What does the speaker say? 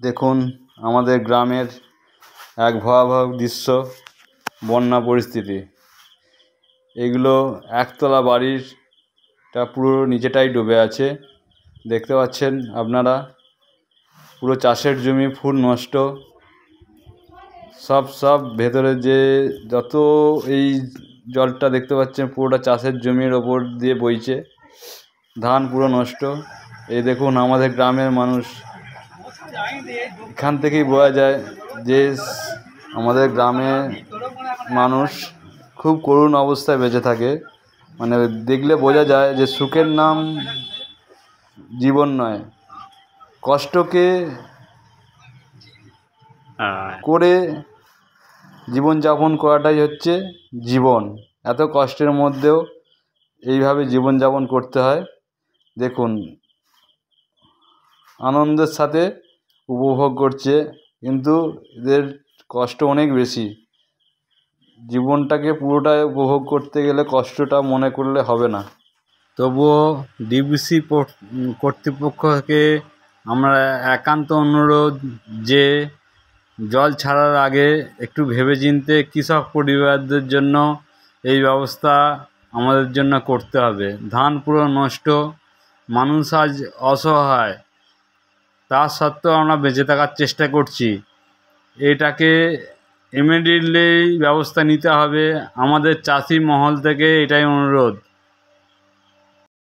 দেখুন আমাদের গ্রামের এক ভয়াবহ দৃশ্য, বন্যা পরিস্থিতি। এগুলো একতলা বাড়িরটা পুরো নিচেটাই ডুবে আছে, দেখতে পাচ্ছেন আপনারা। পুরো চাষের জমি ফুল নষ্ট, সব ভেতরে যে যত এই জলটা দেখতে পাচ্ছেন পুরোটা চাষের জমির ওপর দিয়ে বইছে, ধান পুরো নষ্ট। এই দেখুন আমাদের গ্রামের মানুষ, এখান থেকেই বোঝা যায় যে আমাদের গ্রামে মানুষ খুব করুণ অবস্থায় বেঁচে থাকে। মানে দেখলে বোঝা যায় যে সুখের নাম জীবন নয়, কষ্টকে করে জীবনযাপন করাটাই হচ্ছে জীবন। এত কষ্টের মধ্যেও এইভাবে জীবনযাপন করতে হয়। দেখুন আনন্দের সাথে উপভোগ করছে, কিন্তু এদের কষ্ট অনেক বেশি। জীবনটাকে পুরোটাই উপভোগ করতে গেলে কষ্টটা মনে করলে হবে না। তবুও ডিবিসি কর্তৃপক্ষকে আমরা একান্ত অনুরোধ যে জল ছাড়ার আগে একটু ভেবেচিন্তে কৃষক পরিবারদের জন্য এই ব্যবস্থা আমাদের জন্য করতে হবে। ধান পুরো নষ্ট, মানুষ আজ অসহায়, তা সত্ত্বেও আমরা বেঁচে থাকার চেষ্টা করছি। এটাকে ইমিডিয়েটলি ব্যবস্থা নিতে হবে। আমাদের চাষি মহল থেকে এটাই অনুরোধ।